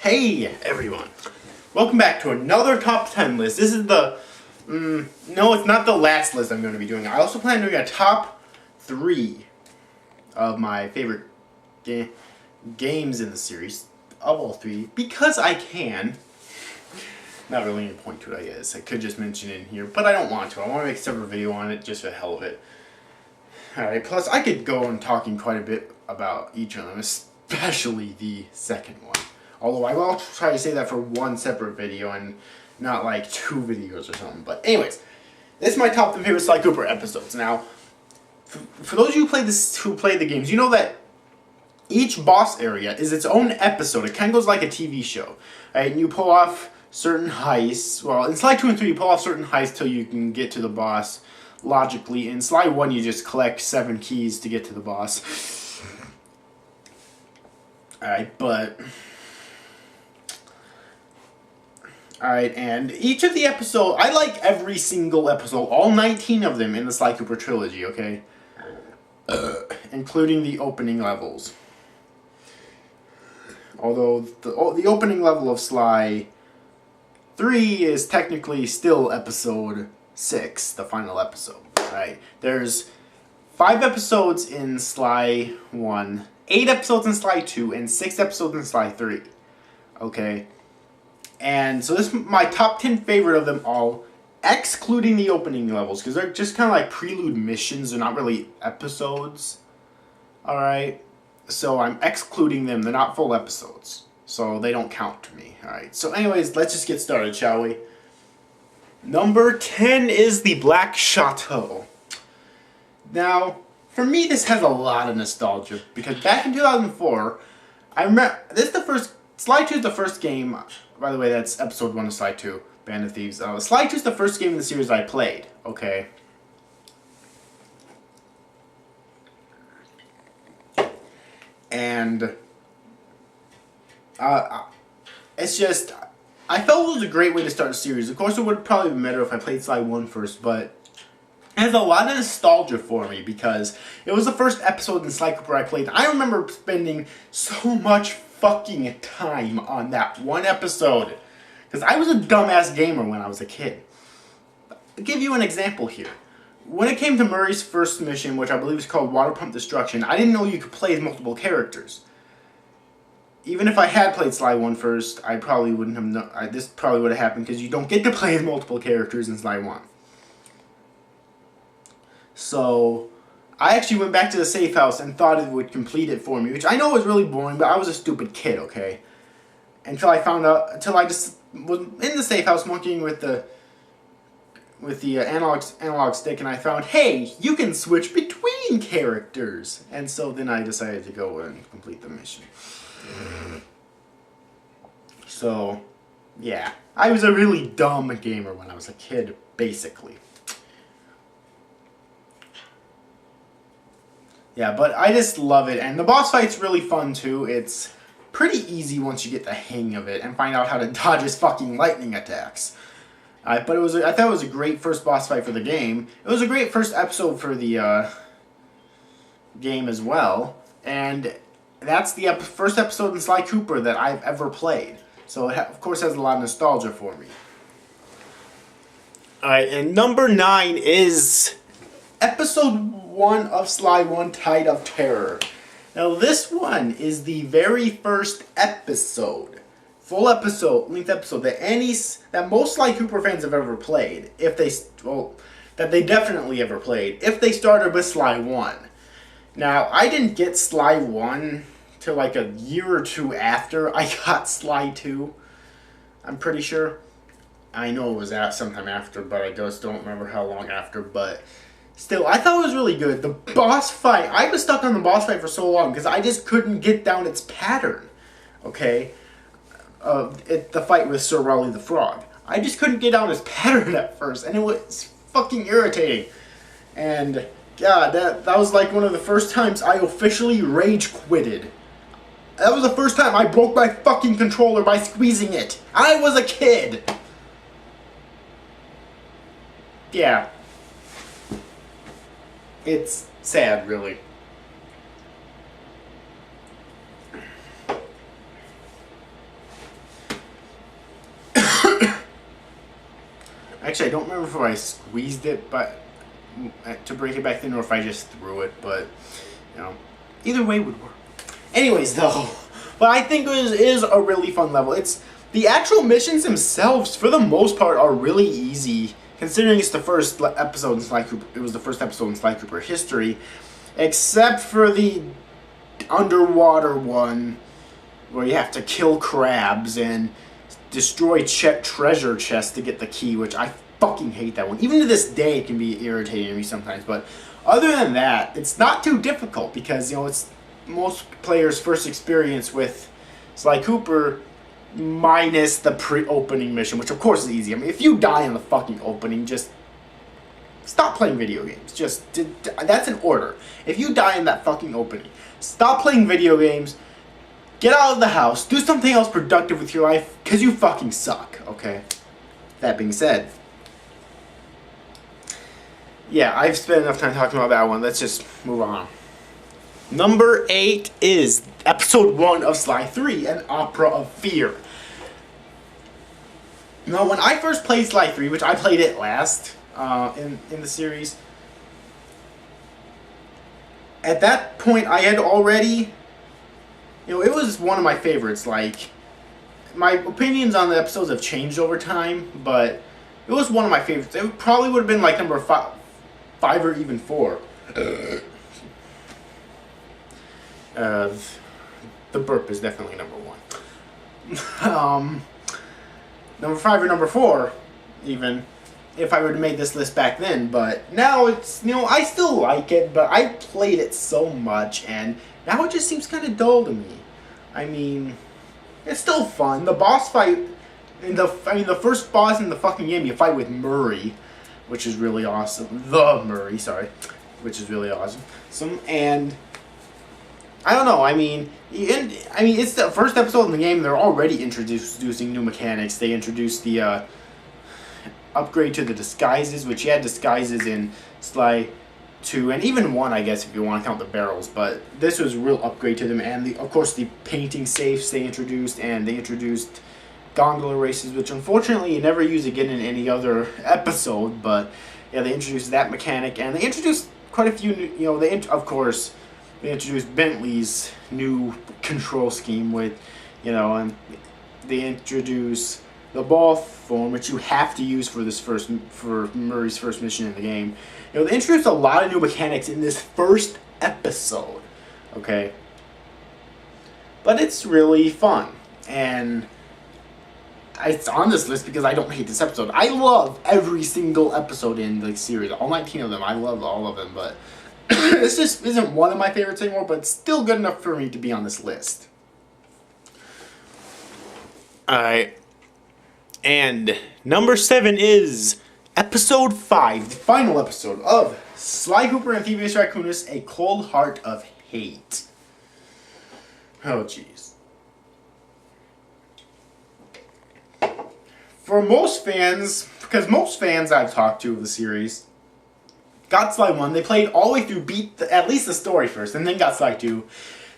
Hey everyone, welcome back to another top 10 list. This is the, no, it's not the last list I'm going to be doing. I also plan on doing a top 3 of my favorite games in the series, of all 3, because I can. Not really any point to it, I guess. I could just mention it in here, but I don't want to. I want to make a separate video on it just for the hell of it. Alright, plus I could go on talking quite a bit about each of them, especially the second one. Although I will try to say that for one separate video and not like 2 videos or something. But anyways, this is my top 10 favorite Sly Cooper episodes. Now, for those of you who play the games, you know that each boss area is its own episode. It kind of goes like a TV show. Right? And you pull off certain heists. Well, in Sly 2 and 3, you pull off certain heists till you can get to the boss logically. In Sly 1, you just collect 7 keys to get to the boss. Alright, but... Alright, and each of the episodes, I like every single episode, all 19 of them in the Sly Cooper trilogy, okay? Including the opening levels. Although the opening level of Sly 3 is technically still episode 6, the final episode, right? There's 5 episodes in Sly 1, 8 episodes in Sly 2, and 6 episodes in Sly 3, okay? And so this is my top 10 favorite of them all, excluding the opening levels, because they're just kind of like prelude missions. They're not really episodes. Alright? So I'm excluding them. They're not full episodes. So they don't count to me. Alright? So anyways, let's just get started, shall we? Number 10 is the Black Chateau. Now, for me, this has a lot of nostalgia, because back in 2004, I remember, this is the first, Sly 2 is the first game. By the way, that's episode 1 of Sly 2, Band of Thieves. Sly 2 is the first game in the series I played, okay? And, it's just, I felt it was a great way to start a series. Of course, it would probably be better if I played Sly 1 first, but it has a lot of nostalgia for me because it was the first episode in Sly Cooper I played. I remember spending so much fucking time on that one episode because I was a dumbass gamer when I was a kid. I'll give you an example here. When it came to Murray's first mission, which I believe is called Water Pump Destruction, I didn't know you could play as multiple characters. Even if I had played Sly 1 first, I probably wouldn't have known. This probably would have happened because you don't get to play as multiple characters in Sly 1. So I actually went back to the safe house and thought it would complete it for me, which I know was really boring, but I was a stupid kid, okay? Until I found out, until I just was in the safe house monkeying with the analog stick, and I found, hey, you can switch between characters, and so then I decided to go and complete the mission. So, yeah, I was a really dumb gamer when I was a kid, basically. Yeah, but I just love it, and the boss fight's really fun too. It's pretty easy once you get the hang of it and find out how to dodge his fucking lightning attacks. But I thought it was a great first boss fight for the game. It was a great first episode for the game as well, and that's the first episode in Sly Cooper that I've ever played. So it of course has a lot of nostalgia for me. Alright, and number 9 is episode 1 of Sly 1, Tide of Terror. Now this one is the very first episode, full episode, length episode that most Sly Cooper fans have ever played. That they definitely ever played. If they started with Sly 1. Now I didn't get Sly 1 till like a year or 2 after I got Sly 2. I'm pretty sure. I know it was sometime after, but I just don't remember how long after, but still, I thought it was really good. The boss fight, I was stuck on the boss fight for so long because I just couldn't get down its pattern, okay? The fight with Sir Raleigh the Frog. I just couldn't get down his pattern at first, and it was fucking irritating. And, God, that was like one of the first times I officially rage-quitted. That was the first time I broke my fucking controller by squeezing it. I was a kid. Yeah. It's sad, really. Actually, I don't remember if I squeezed it, but to break it back in, or if I just threw it. But you know, either way would work. Anyways, though, but I think it is a really fun level. It's the actual missions themselves, for the most part, are really easy, considering it's the first episode in Sly Cooper. It was the first episode in Sly Cooper history, except for the underwater one where you have to kill crabs and destroy treasure chests to get the key, which I fucking hate that one. Even to this day, it can be irritating to me sometimes. But other than that, it's not too difficult because, you know, it's most players' first experience with Sly Cooper, minus the pre-opening mission, which of course is easy. I mean, if you die in the fucking opening, just stop playing video games. Just that's an order. If you die in that fucking opening, stop playing video games. Get out of the house. Do something else productive with your life, because you fucking suck, okay? That being said, yeah, I've spent enough time talking about that one. Let's just move on. Number 8 is Episode 1 of Sly 3, An Opera of Fear. Now, when I first played Sly 3, which I played it last in the series, at that point I had already... You know, it was one of my favorites. Like, my opinions on the episodes have changed over time, but it was one of my favorites. It probably would have been like number 5 or even 4. The burp is definitely number 1. Number 5 or number 4, even, if I would have made this list back then. But now it's, you know, I still like it, but I played it so much, and now it just seems kind of dull to me. I mean, it's still fun. The boss fight, the first boss in the fucking game, you fight with Murray, which is really awesome. Which is really awesome. And I don't know. I mean, it's the first episode in the game. They're already introducing new mechanics. They introduced the upgrade to the disguises, which you had disguises in Sly 2 and even 1, I guess, if you want to count the barrels. But this was a real upgrade to them. And of course, the painting safes they introduced, and they introduced gondola races, which unfortunately you never use again in any other episode. But yeah, they introduced that mechanic, and they introduced quite a few. You know, of course. They introduced Bentley's new control scheme with, you know, and they introduce the ball form, which you have to use for Murray's first mission in the game. You know, they introduced a lot of new mechanics in this first episode, okay? But it's really fun, and it's on this list because I don't hate this episode. I love every single episode in the series, all 19 of them. I love all of them, but this just isn't one of my favorites anymore, but it's still good enough for me to be on this list. Alright. And number 7 is Episode 5, the final episode of Sly Cooper and Thieves Raccoonus, A Cold Heart of Hate. Oh, jeez. For most fans, because most fans I've talked to of the series got Sly 1, they played all the way through, beat at least the story first, and then got Sly 2.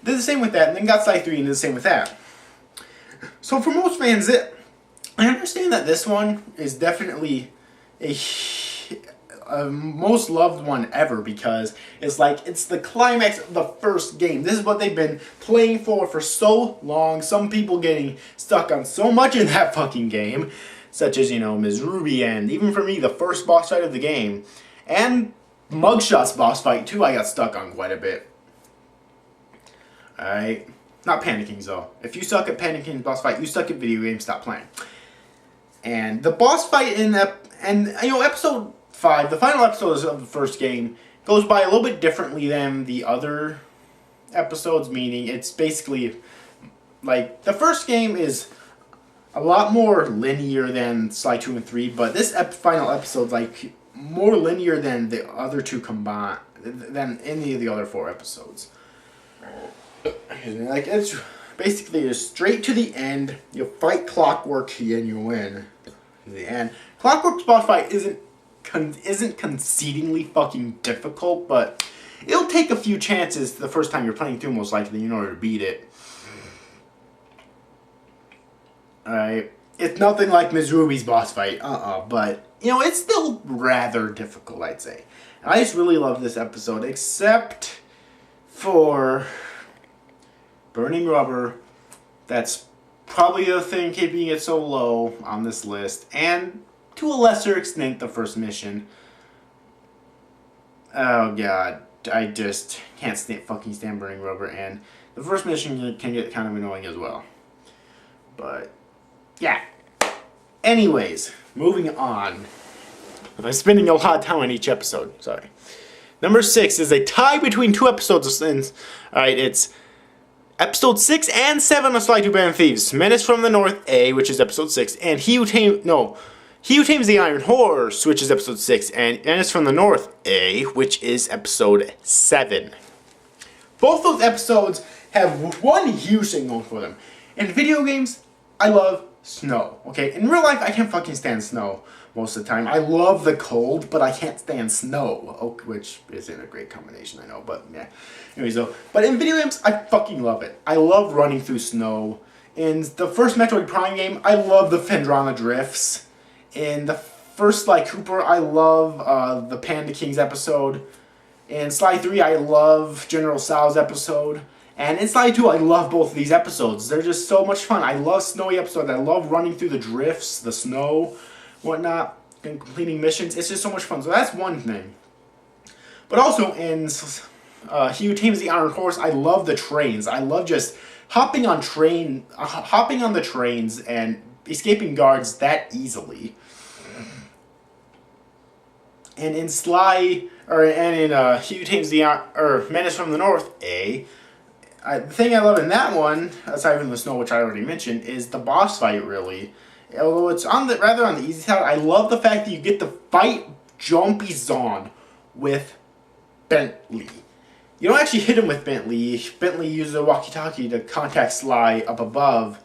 Did the same with that, and then got Sly 3, and did the same with that. So for most fans, I understand that this one is definitely a most loved one ever, because it's like, it's the climax of the first game. This is what they've been playing for so long. Some people getting stuck on so much in that fucking game, such as, you know, Ms. Ruby, and even for me, the first boss fight of the game. And Mugshot's boss fight, too, I got stuck on quite a bit. Alright. Not Panic King's, though. If you suck at Panic King's boss fight, you suck at video games, stop playing. And the boss fight in episode 5, the final episode of the first game, goes by a little bit differently than the other episodes, meaning it's basically, like, the first game is a lot more linear than Sly 2 and 3, but this final episode's, like, more linear than the other two combined, than any of the other 4 episodes. Like, it's basically just straight to the end. You fight Clockwork and you win. In the end, Clockwork's boss fight isn't concedingly fucking difficult, but it'll take a few chances the first time you're playing through, most likely, in order to beat it. Alright, it's nothing like Ms. Ruby's boss fight, but, you know, it's still rather difficult, I'd say. And I just really love this episode, except for burning rubber. That's probably the thing keeping it so low on this list, and to a lesser extent, the first mission. Oh god, I just can't fucking stand burning rubber, and the first mission can get kind of annoying as well. But, yeah. Anyways, moving on. I'm spending a lot of time on each episode, sorry. Number 6 is a tie between 2 episodes of Sins. Alright, it's Episode 6 and 7 of Sly Cooper and Thieves. Menace from the North, A, which is Episode 6, and He Who Tames the Iron Horse, which is Episode 6, and Menace from the North, A, which is Episode 7. Both those episodes have one huge thing going for them. In video games, I love snow, okay? In real life, I can't fucking stand snow most of the time. I love the cold, but I can't stand snow, which isn't a great combination, I know, but yeah. Anyways, though, but in video games, I fucking love it. I love running through snow. In the first Metroid Prime game, I love the Phendrana drifts. In the first Sly Cooper, I love the Panda Kings episode. In Sly 3, I love General Sal's episode. And in Sly 2, I love both of these episodes. They're just so much fun. I love snowy episodes. I love running through the drifts, the snow, whatnot, and completing missions. It's just so much fun. So that's one thing. But also in He Who Tames the Iron Horse, I love the trains. I love just hopping on the trains and escaping guards that easily. And in He Who Tames the Menace from the North, A. The thing I love in that one, aside from the snow, which I already mentioned, is the boss fight, really. Although it's rather on the easy side, I love the fact that you get to fight Jumpy Zon with Bentley. You don't actually hit him with Bentley. Bentley uses a walkie-talkie to contact Sly up above,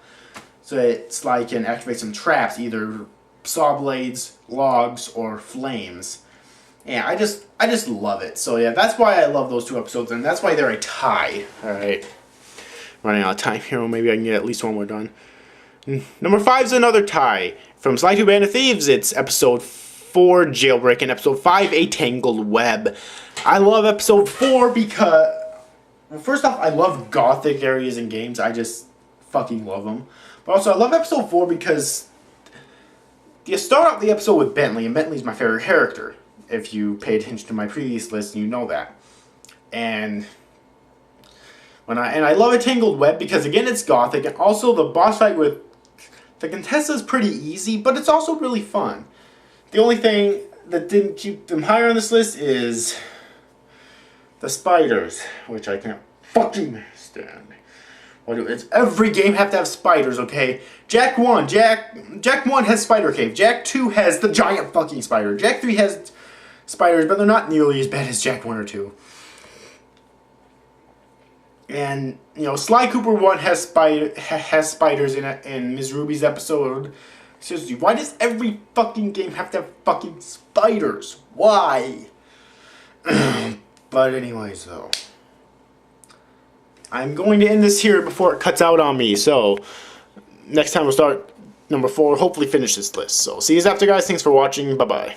so that Sly can activate some traps, either saw blades, logs, or flames. Yeah, I just love it. So yeah, that's why I love those 2 episodes, and that's why they're a tie. Alright. Running out of time here, well, maybe I can get at least one more done. Number 5 is another tie. From Sly Cooper and Thieves, it's Episode 4, Jailbreak, and Episode 5, A Tangled Web. I love Episode 4 because, well, first off, I love gothic areas in games. I just fucking love them. But also, I love Episode 4 because you start off the episode with Bentley, and Bentley's my favorite character. If you pay attention to my previous list, you know that. And I love A Tangled Web because, again, it's gothic, and also the boss fight with the Contessa is pretty easy, but it's also really fun. The only thing that didn't keep them higher on this list is the spiders, which I can't fucking stand. It's every game have to have spiders, okay? Jack 1 has Spider Cave. Jack 2 has the giant fucking spider. Jack 3 has spiders, but they're not nearly as bad as Jack 1 or 2. And, you know, Sly Cooper 1 has spiders in Ms. Ruby's episode. Seriously, why does every fucking game have to have fucking spiders? Why? But anyways, though. I'm going to end this here before it cuts out on me. So, next time we'll start number 4. Hopefully finish this list. So, see you after, guys. Thanks for watching. Bye-bye.